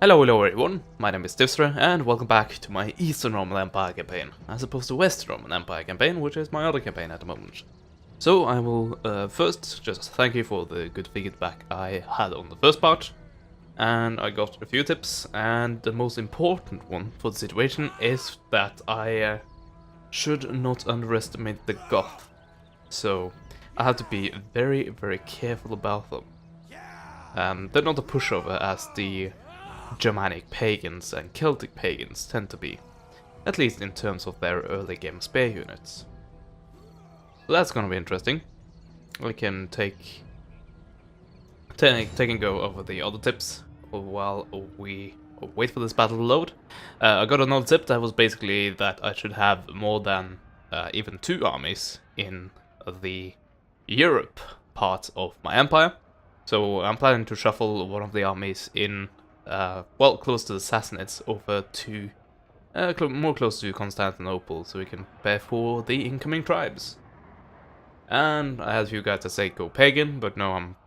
Hello everyone, my name is Divstra, and welcome back to my Eastern Roman Empire campaign, as opposed to Western Roman Empire campaign, which is my other campaign at the moment. So I will first just thank you for the good feedback I had on the first part, and I got a few tips, and the most important one for the situation is that I should not underestimate the Goth. So I have to be very careful about them. They're not a pushover as the Germanic pagans and Celtic pagans tend to be, at least in terms of their early game spear units. So that's gonna be interesting. We can take and go over the other tips while we wait for this battle to load. I got another tip that was basically that I should have more than even 2 armies in the Europe part of my empire. So I'm planning to shuffle one of the armies in well, close to the Sassanids over to more close to Constantinople, so we can prepare for the incoming tribes. And I had a few guys that say go pagan, but no, I'm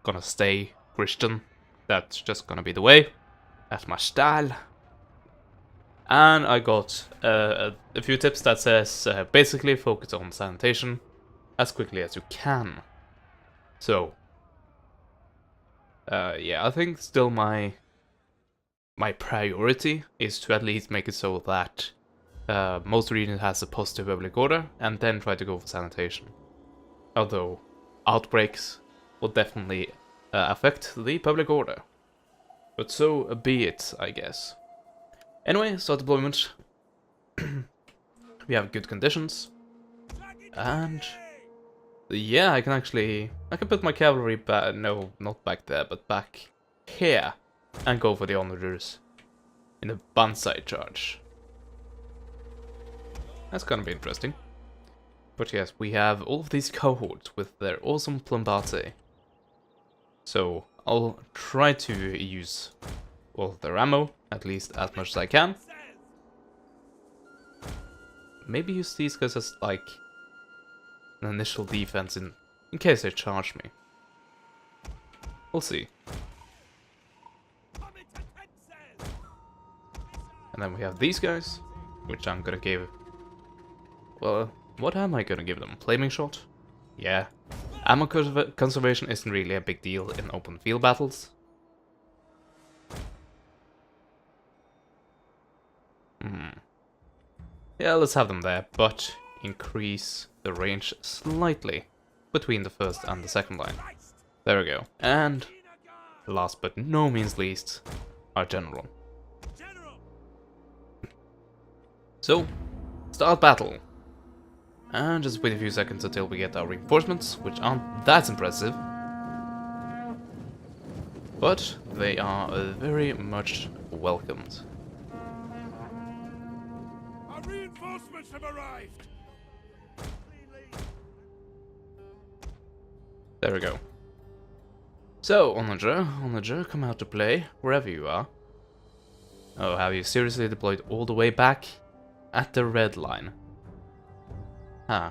gonna stay Christian. That's just gonna be the way. That's my style. And I got a few tips that says basically focus on sanitation as quickly as you can. So yeah, I think still my priority is to at least make it so that most regions has a positive public order, and then try to go for sanitation. Although outbreaks will definitely affect the public order. But so be it, I guess. Anyway, start deployment. We have good conditions. And yeah, I can put my cavalry back, no, not back there, but back here. And go for the onlookers in a banzai charge. That's gonna be interesting. But yes, we have all of these cohorts with their awesome plumbate. So I'll try to use all of their ammo, at least as much as I can. Maybe use these guys as like an initial defense in case they charge me. We'll see. And then we have these guys, which I'm gonna give... Well, what am I gonna give them? Flaming shot? Yeah. Ammo conservation isn't really a big deal in open field battles. Yeah, let's have them there, but increase the range slightly between the first and the second line. There we go. And last but no means least, our general. So, start battle. And just wait a few seconds until we get our reinforcements, which aren't that impressive. But they are very much welcomed. Our reinforcements have arrived. There we go. So, Onager, come out to play, wherever you are. Oh, have you seriously deployed all the way back? At the red line. Huh.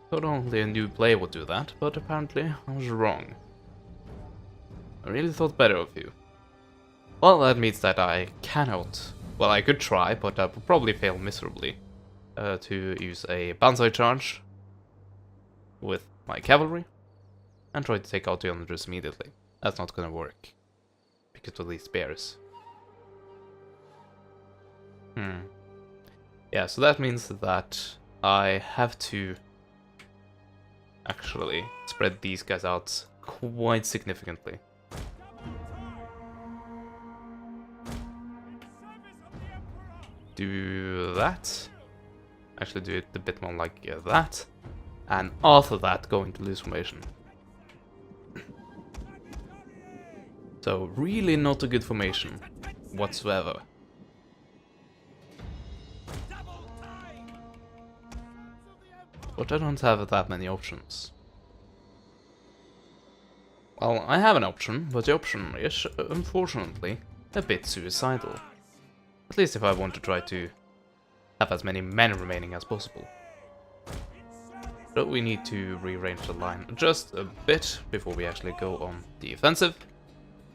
Thought only a new player would do that, but apparently I was wrong. I really thought better of you. Well, that means that I cannot... Well, I could try, but I would probably fail miserably. To use a banzai charge with my cavalry and try to take out the onlookers immediately. That's not gonna work. Because of these spears. Yeah, so that means that I have to actually spread these guys out quite significantly. Do that. Actually do it a bit more like that. And after that go into loose formation. So really not a good formation whatsoever. But I don't have that many options. Well, I have an option, but the option is, unfortunately, a bit suicidal. At least if I want to try to have as many men remaining as possible. So we need to rearrange the line just a bit before we actually go on the offensive.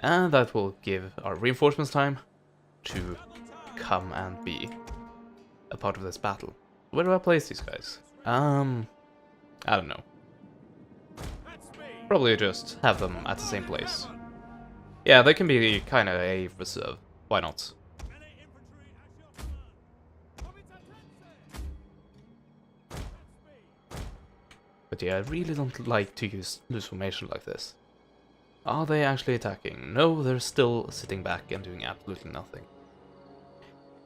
And that will give our reinforcements time to come and be a part of this battle. Where do I place these guys? I don't know. Probably just have them at the same place. Yeah, they can be kind of a reserve. Why not? But yeah, I really don't like to use loose formation like this. Are they actually attacking? No, they're still sitting back and doing absolutely nothing.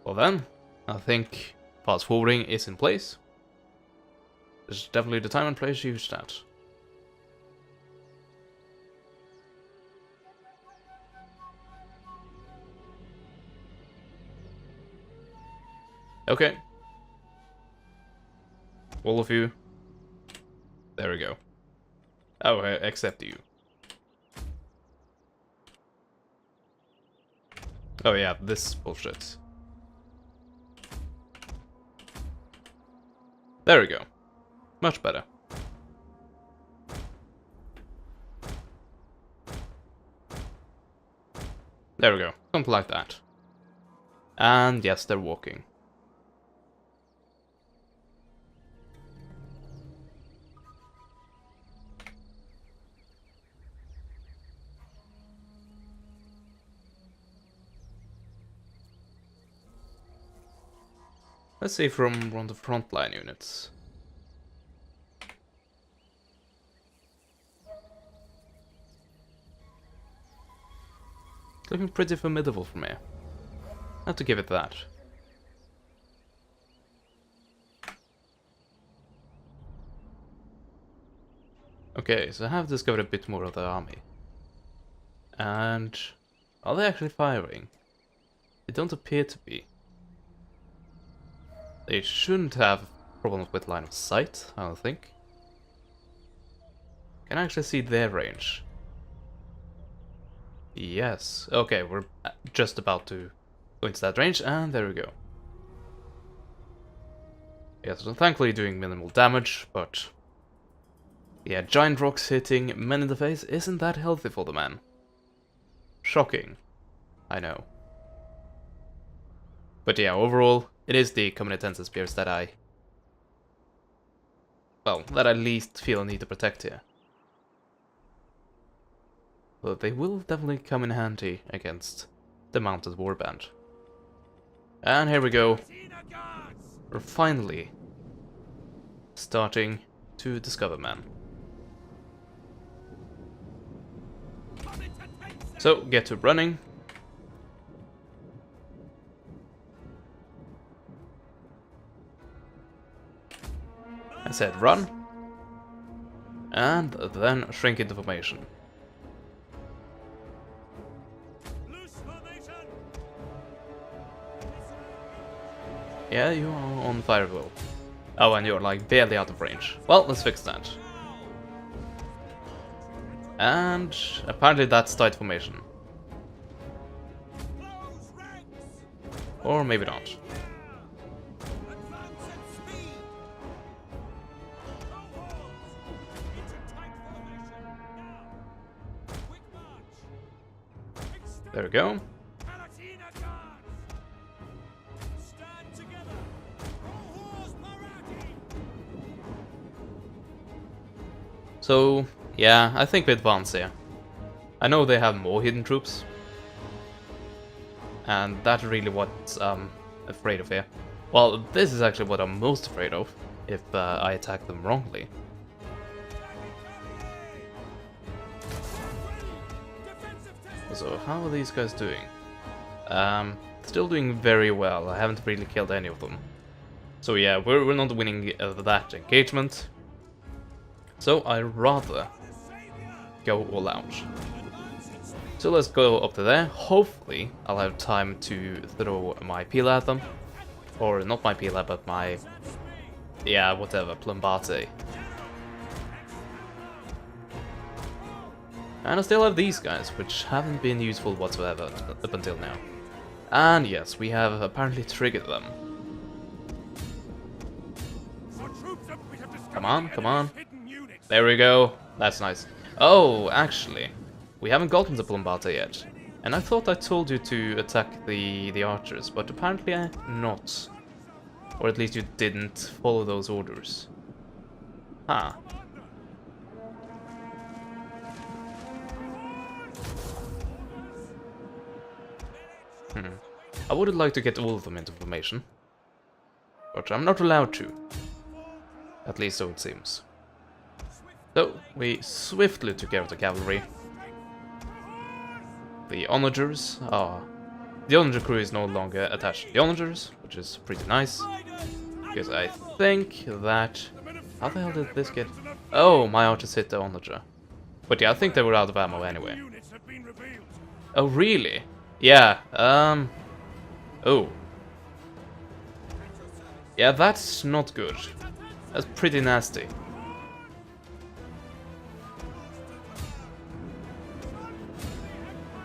Well then, I think fast forwarding is in place. This is definitely the time and place to use that. Okay. All of you. There we go. Oh, except you. Oh yeah, this bullshit. There we go. Much better. There we go. Something like that. And yes, they're walking. Let's see from one of the frontline units. Looking pretty formidable from here. I have to give it that. Okay, so I have discovered a bit more of the army. And are they actually firing? They don't appear to be. They shouldn't have problems with line of sight, I don't think. Can I actually see their range? Yes. Okay, we're just about to go into that range, and there we go. Yes, so thankfully doing minimal damage, but yeah, giant rocks hitting men in the face isn't that healthy for the man. Shocking. I know. But yeah, overall, it is the Common Spears that I least feel a need to protect here. But they will definitely come in handy against the Mounted Warband. And here we go. We're finally starting to discover man. So, get to running. I said run. And then shrink into formation. Yeah, you are on fire wheel. Oh, and you're like barely out of range. Well, let's fix that. And apparently that's tight formation. Or maybe not. There we go. So, yeah, I think we advance here. I know they have more hidden troops. And that's really what I'm afraid of here. Well, this is actually what I'm most afraid of, if I attack them wrongly. So, how are these guys doing? Still doing very well. I haven't really killed any of them. So yeah, we're not winning that engagement. So I'd rather go all out. So let's go up to there. Hopefully I'll have time to throw my Pila at them. Or not my Pila, but my... yeah, whatever, Plumbate. And I still have these guys, which haven't been useful whatsoever up until now. And yes, we have apparently triggered them. Come on, come on. Hidden units. There we go. That's nice. Oh, actually, we haven't gotten the Plumbata yet. And I thought I told you to attack the archers, but apparently not. Or at least you didn't follow those orders. Huh. I would like to get all of them into formation. But I'm not allowed to. At least so it seems. So, we swiftly took care of the cavalry. The onagers are... The onager crew is no longer attached to the onagers, which is pretty nice. Because I think that... How the hell did this get... Oh, my archers hit the onager. But yeah, I think they were out of ammo anyway. Units have been revealed. Oh, really? Yeah, Oh. Yeah, that's not good. That's pretty nasty.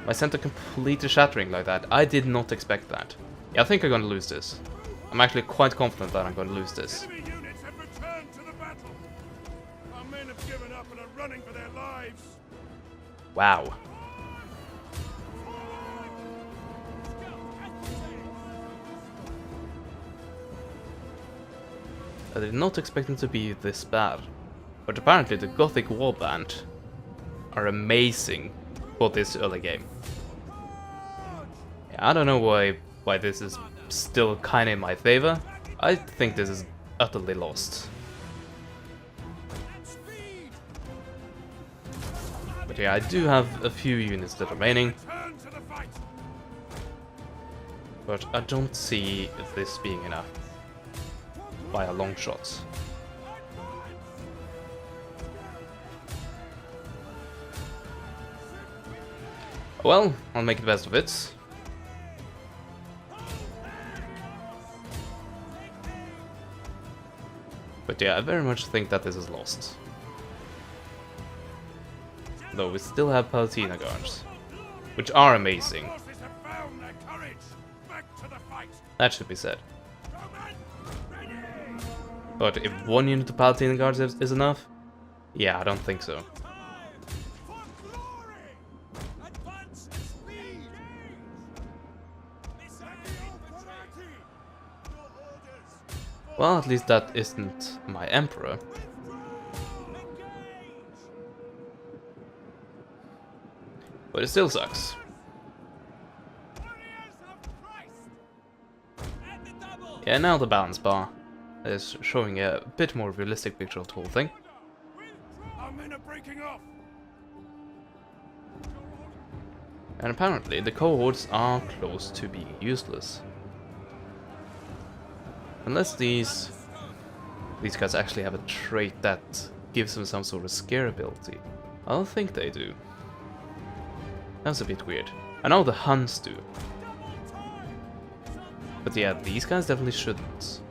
My center completely shattering like that. I did not expect that. Yeah, I think I'm gonna lose this. I'm actually quite confident that I'm gonna lose this. Enemy units have returned to the battle. Our men have given up and are running for their lives. Wow. I did not expect them to be this bad. But apparently the Gothic Warband are amazing for this early game. Yeah, I don't know why this is still kinda in my favor. I think this is utterly lost. But yeah, I do have a few units that are remaining. Turn to the fight. But I don't see this being enough. By a long shot. Well, I'll make the best of it. But yeah, I very much think that this is lost. Though we still have Palatina guards, which are amazing. Forces have found their courage. Back to the fight. That should be said. Roman, ready. But if one unit of Palatina guards is enough? Yeah, I don't think so. For glory. Advance at speed. Listen, infantry. Your orders. Well, at least that isn't my emperor. But it still sucks. Warriors of Christ. And the double. Yeah, now the balance bar is showing a bit more realistic picture of the whole thing. Our men are breaking off. And apparently the cohorts are close to being useless. Unless these guys actually have a trait that gives them some sort of scare ability. I don't think they do. That's a bit weird. I know the Huns do. But yeah, these guys definitely shouldn't.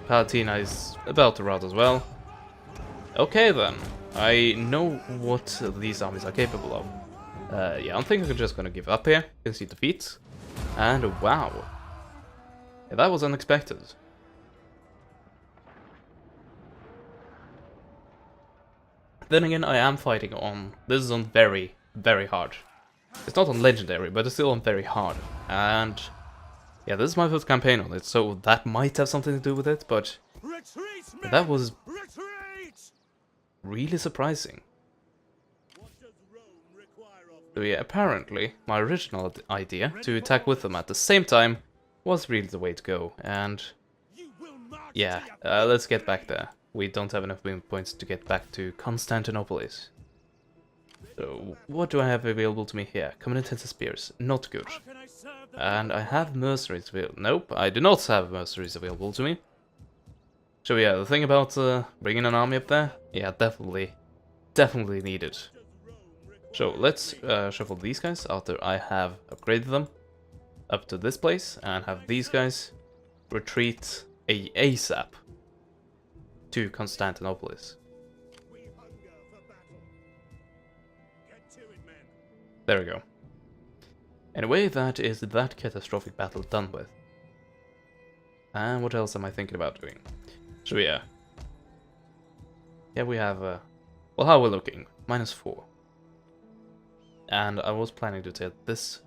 Palatina is about to rout as well. Okay then, I know what these armies are capable of. Yeah, I think I'm just gonna give up here. Concede defeat. And wow. Yeah, that was unexpected. Then again, I am fighting on... This is on very, very hard. It's not on legendary, but it's still on very hard. And... yeah, this is my first campaign on it, so that might have something to do with it, but... Retreat, men. that was Retreat. really surprising. What does Rome require of So yeah, apparently, my original idea to attack with them at the same time was really the way to go, and... you will march yeah, to your let's get back there. We don't have enough win points to get back to Constantinople. So, what do I have available to me here? Common intensive spears, not good. How can I serve the And I have mercenaries available. Nope, I do not have mercenaries available to me. So yeah, the thing about bringing an army up there, yeah, definitely needed. So let's shuffle these guys after I have upgraded them up to this place, and have these guys retreat ASAP to Constantinople. we hunger for battle. Get to it, men. There we go. Anyway, that is that catastrophic battle done with. And what else am I thinking about doing? So yeah. Yeah, we have, well, how are we looking? -4. And I was planning to take this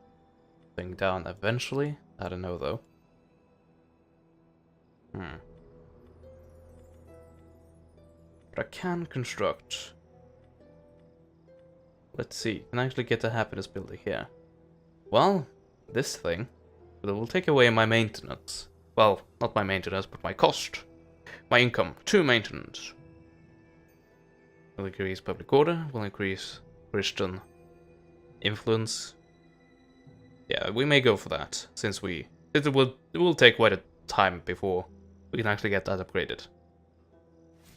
thing down eventually. I don't know, though. But I can construct. Let's see, can I actually get a happiness builder here? Well, this thing, but it will take away my maintenance. Well, not my maintenance, but my cost. My income to maintenance. Will increase public order, will increase Christian influence. Yeah, we may go for that, since it will take quite a time before we can actually get that upgraded.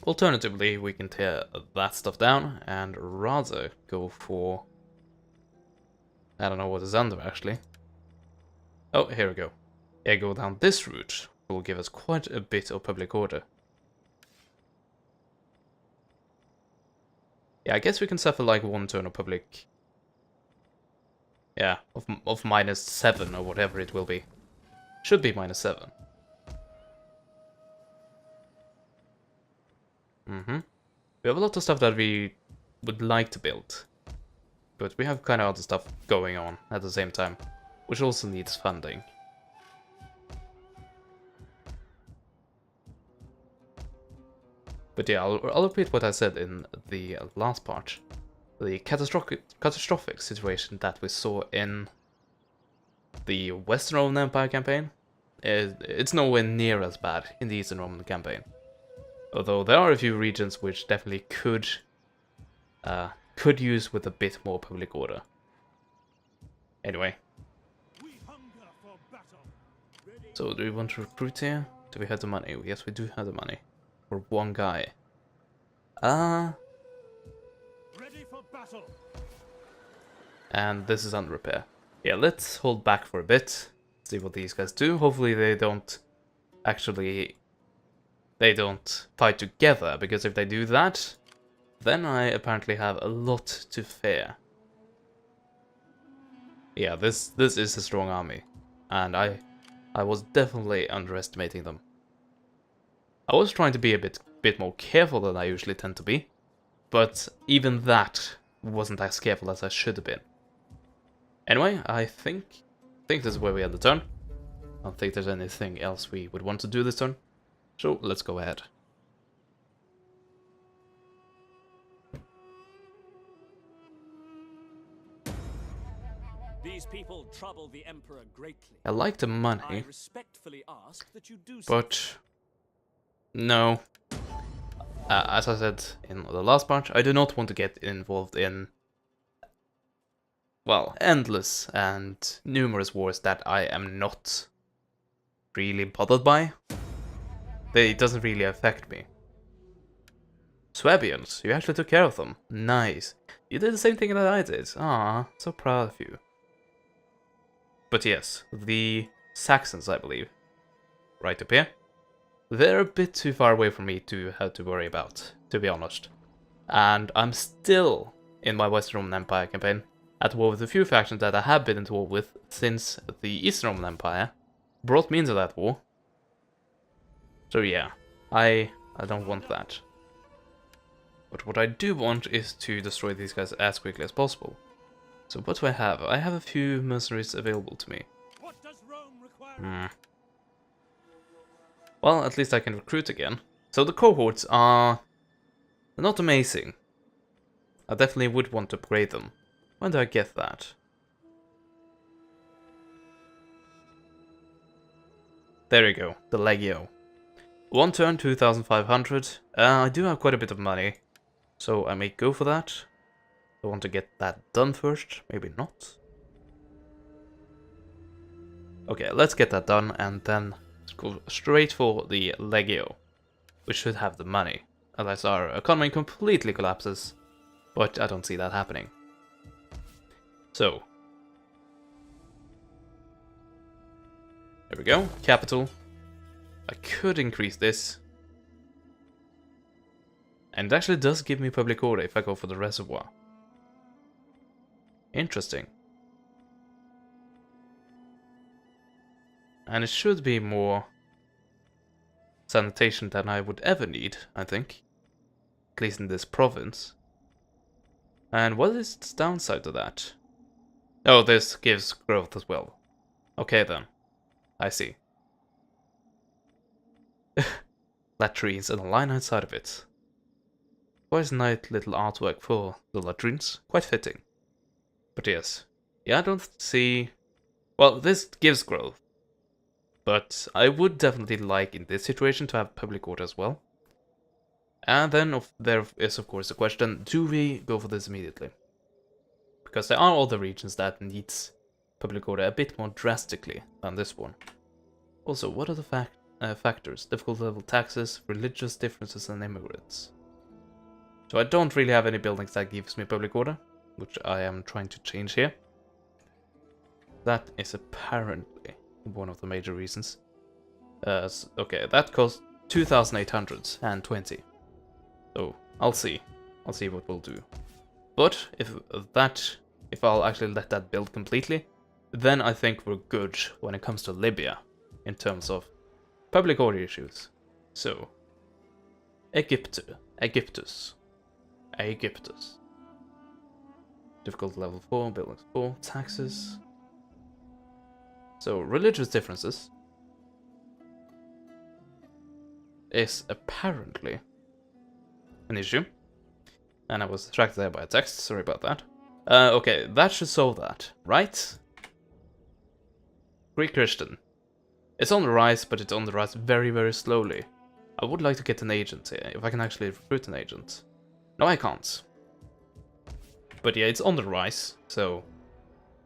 Alternatively, we can tear that stuff down and rather go for... I don't know what is under, actually. Oh, here we go. Yeah, go down this route. It will give us quite a bit of public order. Yeah, I guess we can suffer like one turn of public... Yeah, of -7 or whatever it will be. Should be -7. We have a lot of stuff that we would like to build. But we have kind of other stuff going on at the same time, which also needs funding. But yeah, I'll repeat what I said in the last part. The catastrophic situation that we saw in the Western Roman Empire campaign, it's nowhere near as bad in the Eastern Roman campaign. Although there are a few regions which definitely could use with a bit more public order. Anyway. So do we want to recruit here? Do we have the money? Yes, we do have the money. For one guy. Ready for battle. And this is under repair. Yeah, let's hold back for a bit. See what these guys do. Hopefully they don't fight together, because if they do that, then I apparently have a lot to fear. Yeah, this is a strong army, and I was definitely underestimating them. I was trying to be a bit more careful than I usually tend to be, but even that wasn't as careful as I should have been. Anyway, I think this is where we end the turn. I don't think there's anything else we would want to do this turn, so let's go ahead. These people trouble the Emperor greatly. I like the money, I respectfully ask that you do so. but no. As I said in the last part, I do not want to get involved in, well, endless and numerous wars that I am not really bothered by. It doesn't really affect me. Swabians, you actually took care of them. Nice. You did the same thing that I did. Ah, so proud of you. But yes, the Saxons, I believe, right up here, they're a bit too far away from me to have to worry about, to be honest. And I'm still, in my Western Roman Empire campaign, at war with a few factions that I have been at war with since the Eastern Roman Empire brought me into that war. So yeah, I don't want that. But what I do want is to destroy these guys as quickly as possible. So what do I have? I have a few mercenaries available to me. What does Rome require? Well, at least I can recruit again. So the cohorts are not amazing. I definitely would want to upgrade them. When do I get that? There we go, the Legio. One turn, 2,500. I do have quite a bit of money, so I may go for that. I want to get that done first, maybe not. Okay, let's get that done and then go straight for the Legio. We should have the money, unless our economy completely collapses, but I don't see that happening. So, there we go, capital. I could increase this. And it actually does give me public order if I go for the reservoir. Interesting. And it should be more sanitation than I would ever need, I think. At least in this province. And what is the downside to that? Oh, this gives growth as well. Okay then. I see. Latrines and a line outside of it. Quite a nice little artwork for the latrines. Quite fitting. But yes. Yeah, I don't see... Well, this gives growth. But I would definitely like, in this situation, to have public order as well. And then there is, of course, the question, do we go for this immediately? Because there are other regions that needs public order a bit more drastically than this one. Also, what are the factors? Difficult level taxes, religious differences, and immigrants. So I don't really have any buildings that gives me public order, which I am trying to change here. That is apparently one of the major reasons. Okay, that costs 2,820. So I'll see. I'll see what we'll do. But if I'll actually let that build completely, then I think we're good when it comes to Libya in terms of public order issues. So Egyptus. Difficult level 4, buildings 4, taxes. So religious differences is apparently an issue. And I was distracted there by a text, sorry about that. Okay, that should solve that, right? Greek Christian. It's on the rise, but it's on the rise very, very slowly. I would like to get an agent here, if I can actually recruit an agent. No, I can't. But yeah, it's on the rise, so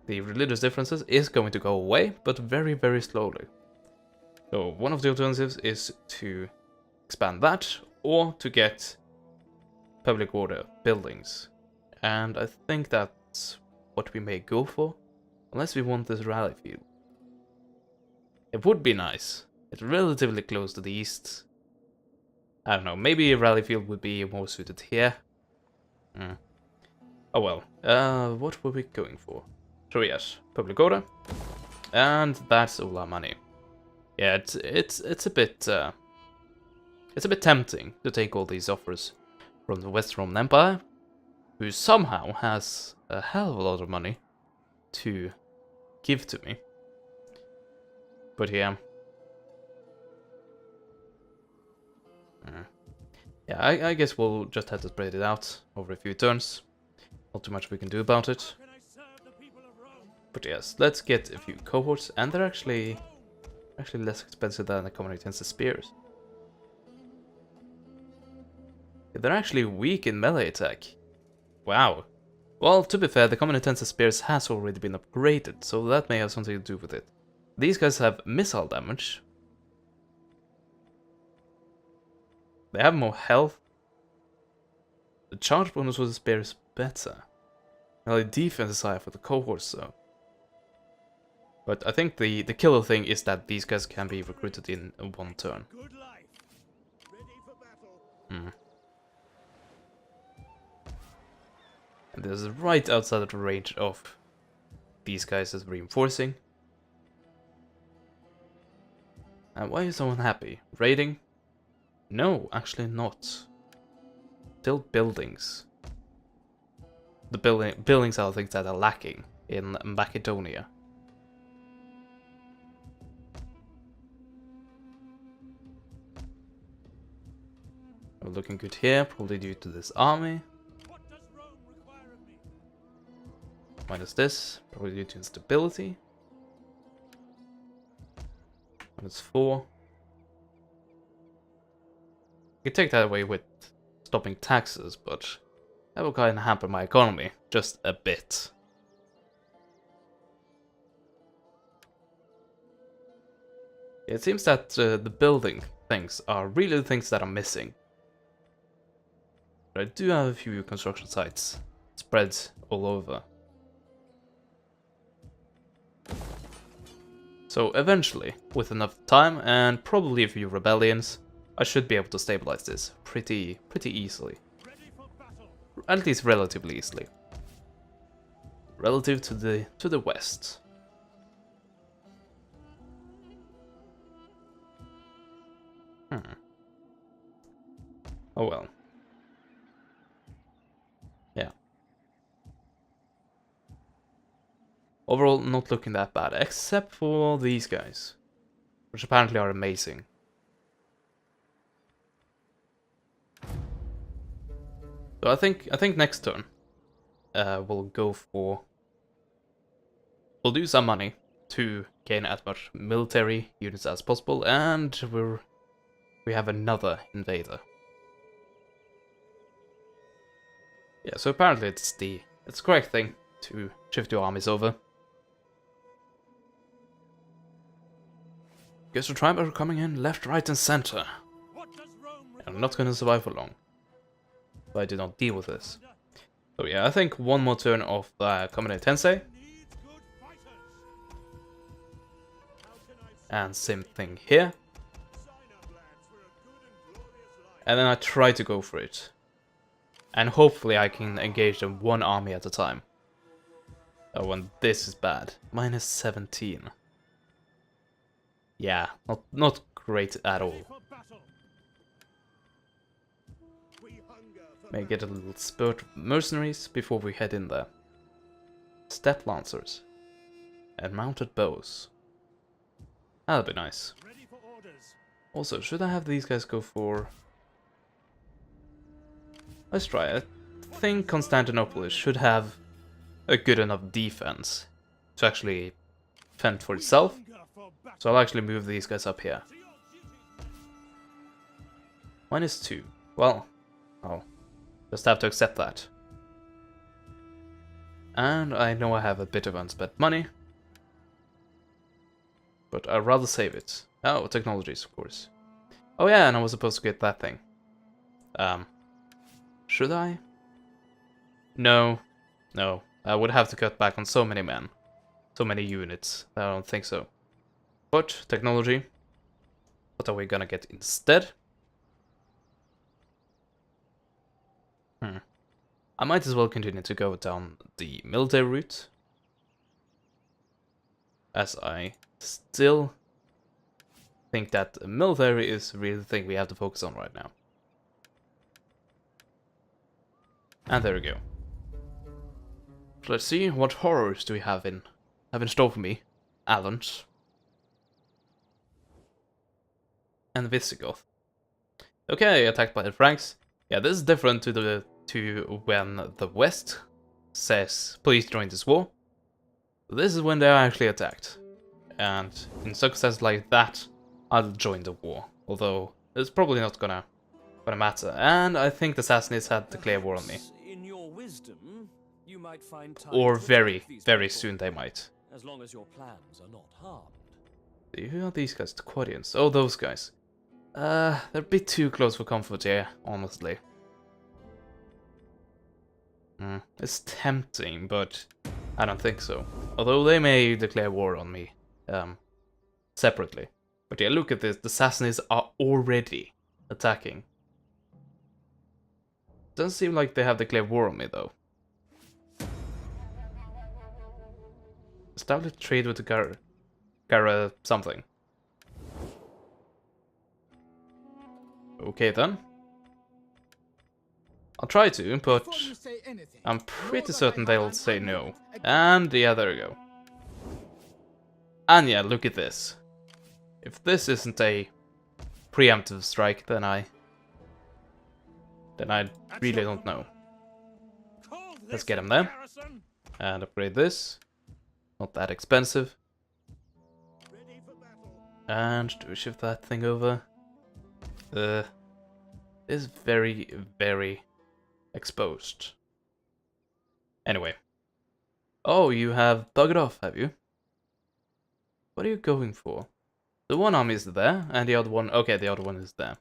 the religious differences is going to go away, but very, very slowly. So one of the alternatives is to expand that, or to get public order buildings. And I think that's what we may go for, unless we want this rally field. It would be nice. It's relatively close to the east. I don't know, maybe a rally field would be more suited here. Oh well, what were we going for? So yes, public order. And that's all our money. Yeah, it's a bit tempting to take all these offers from the West Roman Empire, who somehow has a hell of a lot of money to give to me. But yeah. Yeah, I guess we'll just have to spread it out over a few turns. Not too much we can do about it. But yes, let's get a few cohorts, and they're actually less expensive than the common intensive spears. They're actually weak in melee attack. Wow. Well, to be fair, the common intensive spears has already been upgraded, so that may have something to do with it. These guys have missile damage. They have more health. The charge bonus for the spear is better. Now the defense is higher for the cohorts though. But I think the killer thing is that these guys can be recruited in one turn. And this is right outside of the range of these guys as reinforcing. And why is someone happy? Raiding? No, actually not. Still buildings. The buildings are things that are lacking in Macedonia. We're looking good here, probably due to this army. Minus this, probably due to instability. Minus 4. You can take that away with stopping taxes, but that will kind of hamper my economy just a bit. It seems that the building things are really the things that are missing. But I do have a few construction sites spread all over. So eventually, with enough time and probably a few rebellions, I should be able to stabilize this pretty easily. At least relatively easily. Relative to the west. Oh well. Yeah. Overall, not looking that bad, except for these guys, which apparently are amazing. So I think next turn, we'll go for. We'll do some money to gain as much military units as possible, and we have another invader. Yeah, so apparently it's the correct thing to shift your armies over. Guess the tribe are coming in left, right, and center. I'm not gonna survive for long if I do not deal with this. So yeah, I think one more turn of Commune Tensei. And same thing here. And then I try to go for it. And hopefully I can engage them one army at a time. Oh, and this is bad. Minus 17. Yeah, not great at all. May get a little spurt of mercenaries before we head in there. Step lancers. And mounted bows. That'll be nice. Also, should I have these guys go for... Let's try it. I think Constantinople should have a good enough defense to actually fend for itself. So I'll actually move these guys up here. -2. Well, I'll just have to accept that. And I know I have a bit of unspent money. But I'd rather save it. Oh, technologies, of course. Oh yeah, and I was supposed to get that thing. Should I? No. No. I would have to cut back on so many men. So many units. I don't think so. But, technology. What are we gonna get instead? I might as well continue to go down the military route. As I still think that the military is really the thing we have to focus on right now. And there we go. So let's see, what horrors do we have in store for me? Alans. And Visigoth. Okay, attacked by the Franks. Yeah, this is different to when the West says, please join this war. This is when they are actually attacked. And in circumstances like that, I'll join the war. Although, it's probably not gonna matter. And I think the Sassanids had declared war on me. In your wisdom, you might find time Or to very, attack these very people, soon they might. as long as your plans are not harmed. Who are these guys? The Quadians. Oh, those guys. They're a bit too close for comfort here, honestly. It's tempting, but I don't think so. Although they may declare war on me, separately. But yeah, look at this. The Sassanids are already attacking. Doesn't seem like they have declared war on me, though. Establish trade with the Gara something. Okay then. I'll try to, but I'm pretty certain they'll say no. And yeah, there we go. And yeah, look at this. If this isn't a preemptive strike, then I really don't know. Let's get him there. And upgrade this. Not that expensive. And do we shift that thing over? Is very, very exposed. Anyway. Oh, you have buggered off, have you? What are you going for? The one army is there, and the other one... Okay, the other one is there.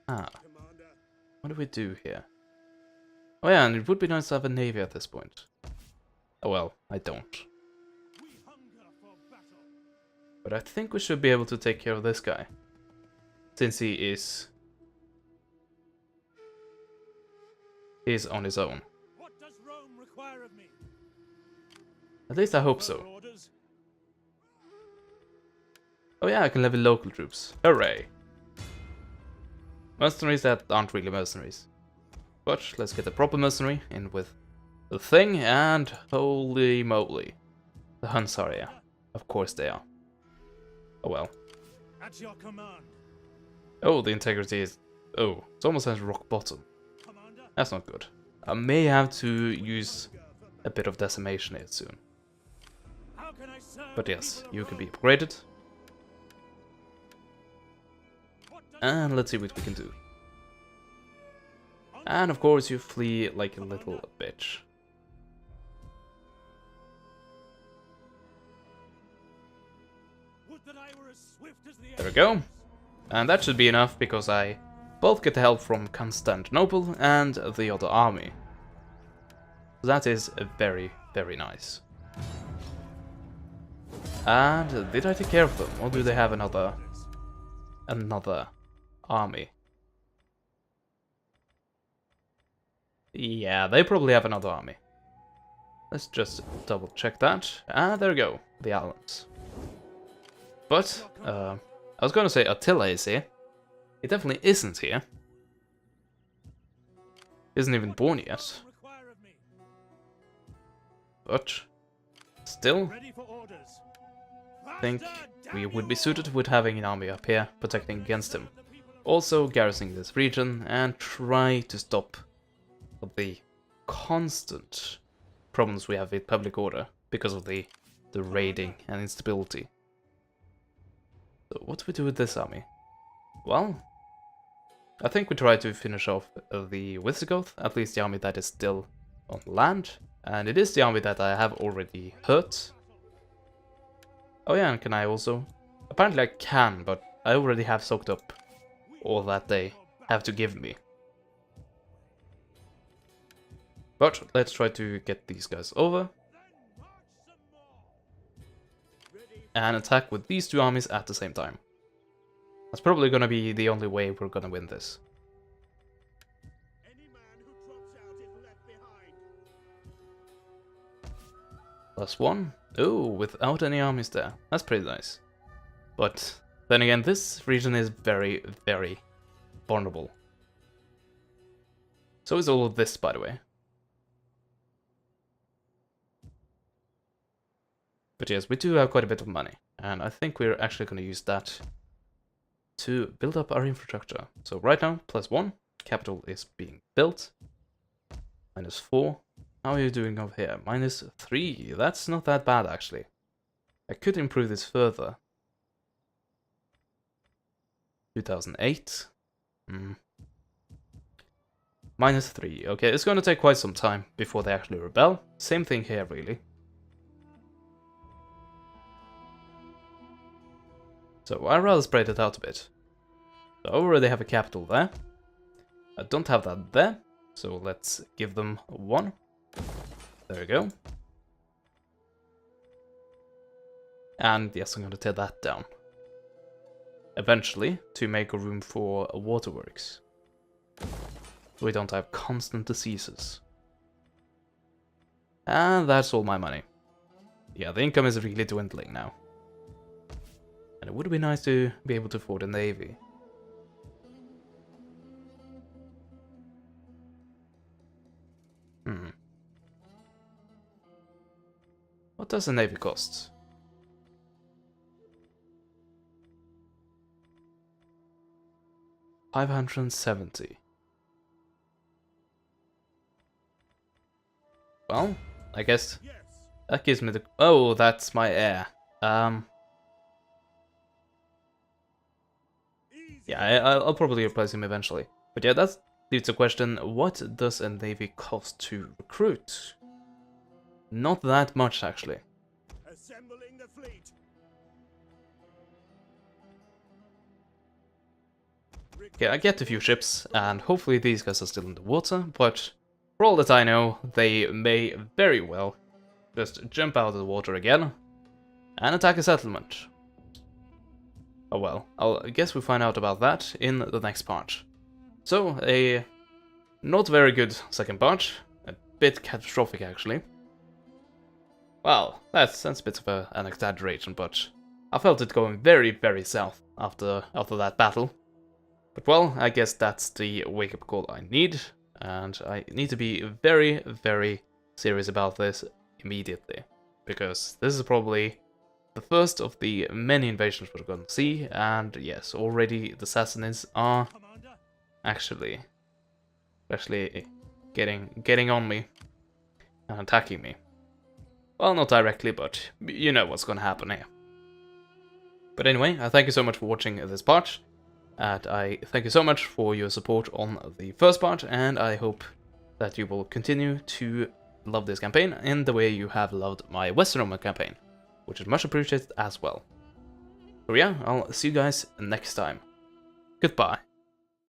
Ah. What do we do here? Oh yeah, and it would be nice to have a navy at this point. Oh well, I don't. But I think we should be able to take care of this guy. Since he is on his own. What does Rome require of me? At least I hope so. Oh yeah, I can level local troops. Hooray! Mercenaries that aren't really mercenaries. But let's get the proper mercenary in with the thing, and holy moly. The Huns are here. Of course they are. Oh well. At your command. Oh, the integrity is... Oh, it's almost at rock bottom. Commander. That's not good. I may have to use a bit of decimation here soon. How can I serve But the yes, people of you can be Rome? upgraded. What does And let's see what we can do. And of course you flee like a little bitch. Would that I were as swift as the There we go. And that should be enough, because I both get help from Constantinople and the other army. So that is very, very nice. And did I take care of them, or do they have another army? Yeah, they probably have another army. Let's just double check that. And there we go, the Alans. But, I was gonna say Attila is here. He definitely isn't here. Isn't even born yet. require of me? But, still, Ready for orders. I think we would be suited with having an army up here, protecting against him. Also garrisoning this region, and try to stop the constant problems we have with public order, because of the raiding and instability. So what do we do with this army? Well, I think we try to finish off the Visigoth, at least the army that is still on land. And it is the army that I have already hurt. Oh yeah, and can I also... Apparently I can, but I already have soaked up all that they have to give me. But let's try to get these guys over. And attack with these two armies at the same time. That's probably gonna be the only way we're gonna win this. Any man who drops out is left behind. +1. Oh, without any armies there. That's pretty nice. But then again, this region is very, very vulnerable. So is all of this, by the way. But yes, we do have quite a bit of money, and I think we're actually going to use that to build up our infrastructure. So right now, +1, capital is being built. -4. How are you doing over here? -3. That's not that bad, actually. I could improve this further. 2008. -3. Okay, it's going to take quite some time before they actually rebel. Same thing here, really. So I'd rather spread it out a bit. So I already have a capital there. I don't have that there, so let's give them 1. There we go. And yes, I'm going to tear that down. Eventually, to make room for waterworks. So we don't have constant diseases. And that's all my money. Yeah, the income is really dwindling now. And it would be nice to be able to afford a navy. What does a navy cost? $570. Well, I guess Yes. that gives me the... Oh, that's my heir. Yeah, I'll probably replace him eventually. But yeah, that leaves the question, what does a navy cost to recruit? Not that much, actually. Assembling the fleet. Okay, I get a few ships, and hopefully these guys are still in the water, but for all that I know, they may very well just jump out of the water again and attack a settlement. Oh well, I guess we'll find out about that in the next part. So, a not very good second part, a bit catastrophic actually. Well, that's a bit of an exaggeration, but I felt it going very, very south after that battle. But well, I guess that's the wake-up call I need, and I need to be very, very serious about this immediately, because this is probably the first of the many invasions we're going to see, and yes, already the Sassanids are actually getting on me and attacking me. Well, not directly, but you know what's going to happen here. But anyway, I thank you so much for watching this part, and I thank you so much for your support on the first part, and I hope that you will continue to love this campaign in the way you have loved my Western Roman campaign, which is much appreciated as well. So yeah, I'll see you guys next time. Goodbye.